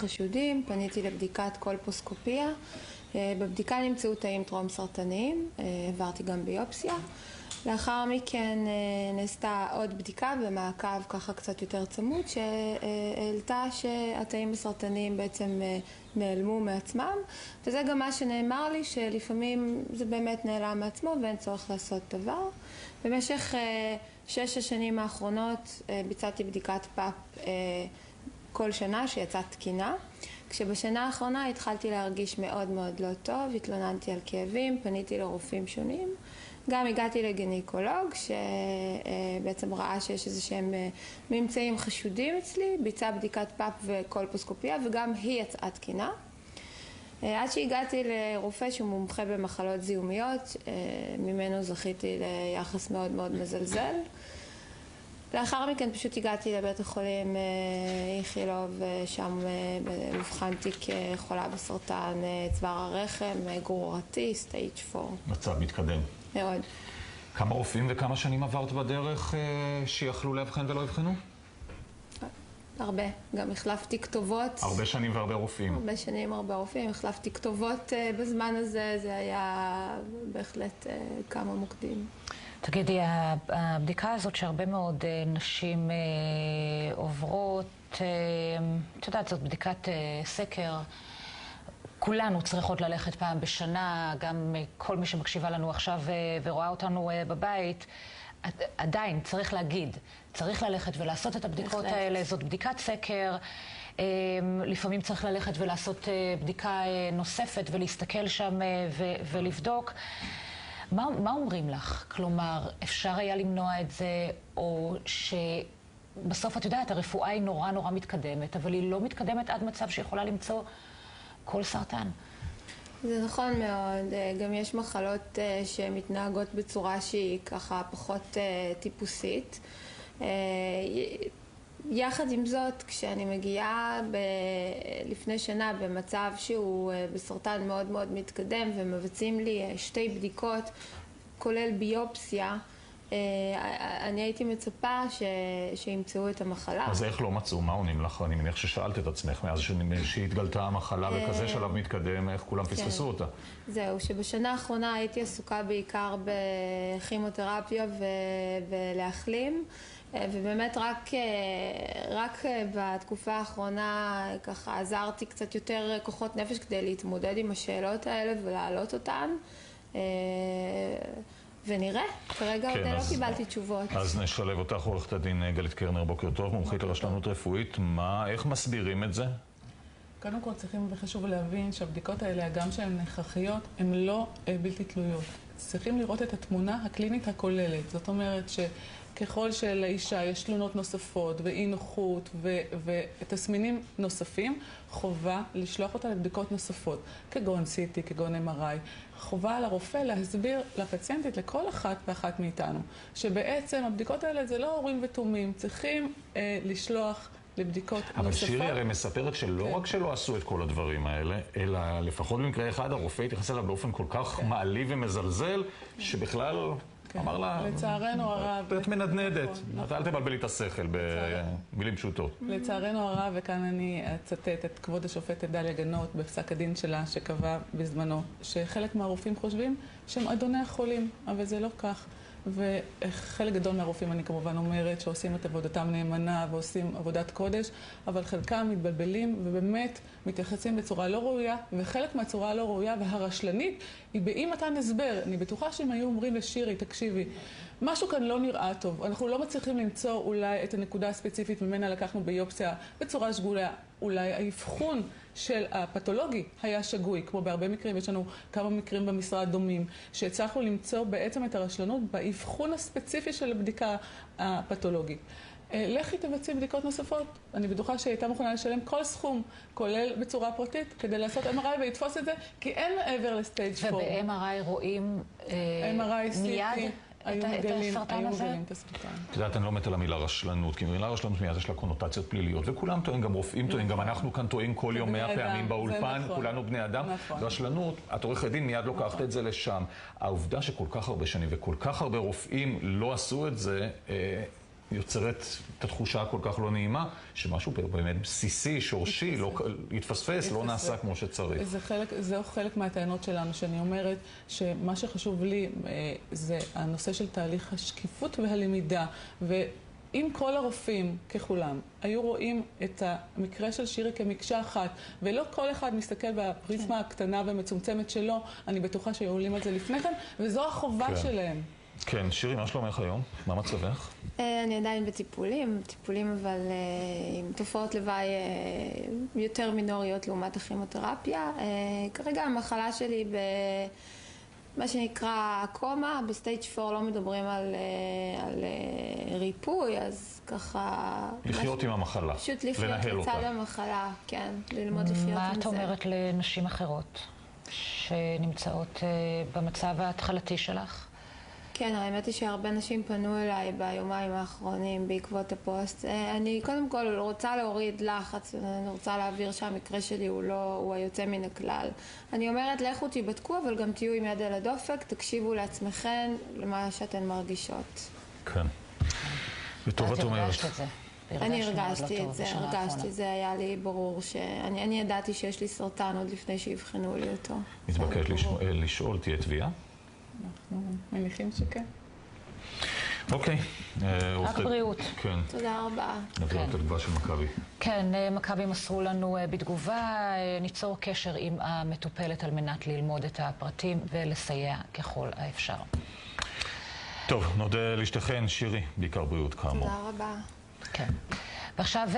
חשודים, פניתי לבדיקת קולפוסקופיה. בבדיקה נמצאו תאים טרום סרטניים, עברתי גם ביופסיה. לאחר מכן נעשתה עוד בדיקה במעקב ככה קצת יותר צמוד, שהעלתה שהתאים הסרטניים בעצם נעלמו מעצמם, וזה גם מה שנאמר לי, שלפעמים זה באמת נעלם מעצמו ואין צורך לעשות דבר. במשך 6 השנים האחרונות ביצעתי בדיקת פאפ כל שנה שיצאה תקינה. כשבשנה האחרונה התחלתי להרגיש מאוד מאוד לא טוב, התלוננתי על כאבים, פניתי לרופאים שונים. גם הגעתי לגניקולוג שבעצם ראה שיש איזה שהם ממצאים חשודים אצלי, ביצע בדיקת פאפ וקולפוסקופיה וגם היא יצאה תקינה. עד שהגעתי לרופא שהוא מומחה במחלות זיהומיות, ממנו זכיתי ליחס מאוד מאוד מזלזל. לאחר מכן פשוט הגעתי לבית החולים איכילוב, שם אובחנתי כחולה בסרטן צוואר הרחם, גרורתי, סטייג' 4. מצב מתקדם. מאוד. כמה רופאים וכמה שנים עברת בדרך שיכלו להבחן ולא הבחנו? הרבה. גם החלפתי כתובות. הרבה שנים והרבה רופאים. הרבה שנים, הרבה רופאים. החלפתי כתובות בזמן הזה, זה היה בהחלט כמה מוקדים. תגידי, הבדיקה הזאת שהרבה מאוד נשים עוברות, את יודעת, זאת בדיקת סקר, כולנו צריכות ללכת פעם בשנה, גם כל מי שמקשיבה לנו עכשיו ורואה אותנו בבית, עדיין צריך להגיד, צריך ללכת ולעשות את הבדיקות האלה, זאת בדיקת סקר, לפעמים צריך ללכת ולעשות בדיקה נוספת ולהסתכל שם ולבדוק. מה אומרים לך? כלומר, אפשר היה למנוע את זה, או שבסוף את יודעת, הרפואה היא נורא נורא מתקדמת, אבל היא לא מתקדמת עד מצב שיכולה למצוא כל סרטן. זה נכון מאוד. גם יש מחלות שמתנהגות בצורה שהיא ככה פחות טיפוסית. יחד עם זאת, כשאני מגיעה לפני שנה במצב שהוא בסרטן מאוד מאוד מתקדם ומבצעים לי 2 בדיקות, כולל ביופסיה, אני הייתי מצפה שימצאו את המחלה. אז איך לא מצאו? מה עונים לך? אני מניח ששאלת את עצמך מאז שהתגלתה המחלה בכזה שלב מתקדם, איך כולם פספסו אותה? זהו, שבשנה האחרונה הייתי עסוקה בעיקר בכימותרפיה ולהחלים, ובאמת רק בתקופה האחרונה ככה עזרתי קצת יותר כוחות נפש כדי להתמודד עם השאלות האלה ולהעלות אותן. ונראה, כרגע עוד לא קיבלתי תשובות. אז נשלב אותך, עורכת הדין גלית קרנר, בוקר טוב, מומחית לרשלנות רפואית. איך מסבירים את זה? קודם כל צריכים וחשוב להבין שהבדיקות האלה, גם שהן הכרחיות, הן לא בלתי תלויות. צריכים לראות את התמונה הקלינית הכוללת. זאת אומרת שככל שלאישה יש תלונות נוספות ואי נוחות ותסמינים נוספים, חובה לשלוח אותה לבדיקות נוספות, כגון CT, כגון MRI. חובה על הרופא להסביר לפציינטית, לכל אחת ואחת מאיתנו, שבעצם הבדיקות האלה זה לא הורים ותומים, צריכים לשלוח לבדיקות נוספות. אבל שירי הרי מספרת שלא רק שלא עשו את כל הדברים האלה, אלא לפחות במקרה אחד הרופא התייחס אליו באופן כל כך מעליב ומזלזל, שבכלל אמר לה, לצערנו הרב, את מנדנדת, אל תבלבלי את השכל במילים פשוטות. לצערנו הרב, וכאן אני אצטט את כבוד השופטת דליה גנות בפסק הדין שלה שקבע בזמנו, שחלק מהרופאים חושבים שהם אדוני החולים, אבל זה לא כך. וחלק גדול מהרופאים, אני כמובן אומרת, שעושים את עבודתם נאמנה ועושים עבודת קודש, אבל חלקם מתבלבלים ובאמת מתייחסים בצורה לא ראויה, וחלק מהצורה הלא ראויה והרשלנית היא באי מתן הסבר. אני בטוחה שהם היו אומרים לשירי, תקשיבי, משהו כאן לא נראה טוב, אנחנו לא מצליחים למצוא אולי את הנקודה הספציפית ממנה לקחנו ביופסיה בצורה שגויה, אולי האבחון של הפתולוגי היה שגוי, כמו בהרבה מקרים, יש לנו כמה מקרים במשרד דומים, שהצלחנו למצוא בעצם את הרשלנות באבחון הספציפי של הבדיקה הפתולוגית. לכי תבצעי בדיקות נוספות. אני בטוחה שהיא הייתה מוכנה לשלם כל סכום, כולל בצורה פרטית, כדי לעשות MRI ולתפוס את זה, כי אין מעבר לסטייג' 4. וב-MRI רואים מיד את הסרטן הזה? את הסרטן. את יודעת, אני לא מת על המילה רשלנות, כי מילה רשלנות מיד יש לה קונוטציות פליליות, וכולם טועים, גם רופאים טועים, גם אנחנו כאן טועים כל יום 100 פעמים באולפן, כולנו בני אדם. רשלנות, את עורכת דין מיד לוקחת את זה לשם. העובדה שכל כך הרבה שנים וכל כך הרבה רופאים לא עשו את זה, יוצרת את התחושה הכל כך לא נעימה, שמשהו באמת בסיסי, שורשי, יתפספס, לא נעשה כמו שצריך. זהו חלק מהטענות שלנו, שאני אומרת שמה שחשוב לי זה הנושא של תהליך השקיפות והלמידה, אם כל הרופאים, ככולם, היו רואים את המקרה של שירי כמקשה אחת, ולא כל אחד מסתכל בפריזמה הקטנה ומצומצמת שלו, אני בטוחה שעולים על זה לפני כן, וזו החובה שלהם. כן, שירי, מה שלומך היום? מה מצבך? אני עדיין בטיפולים, אבל עם תופעות לוואי יותר מינוריות לעומת הכימותרפיה. כרגע המחלה שלי מה שנקרא קומה, בסטייג' 4 לא מדברים על ריפוי, אז ככה... לחיות עם המחלה, פשוט לחיות לצד המחלה, כן, ללמוד לחיות עם זה. מה את אומרת לנשים אחרות שנמצאות במצב ההתחלתי שלך? כן, האמת היא שהרבה נשים פנו אליי ביומיים האחרונים בעקבות הפוסט. אני קודם כל רוצה להוריד לחץ, אני רוצה להעביר שהמקרה שלי הוא היוצא מן הכלל. אני אומרת, לכו תיבדקו, אבל גם תהיו עם יד על הדופק, תקשיבו לעצמכם למה שאתן מרגישות. כן. וטוב את אומרת. אני הרגשתי את זה, היה לי ברור שאני ידעתי שיש לי סרטן עוד לפני שיבחנו לי אותו. מתבקש לשאול, תהיה תביעה? אנחנו מניחים שכן. אוקיי. רק בריאות. כן. תודה רבה. נעביר את התגובה של מכבי. כן, מכבי מסרו לנו בתגובה, ניצור קשר עם המטופלת על מנת ללמוד את הפרטים ולסייע ככל האפשר. טוב, נודה לשתיכן, שירי, בעיקר בריאות כאמור. תודה רבה. כן. ועכשיו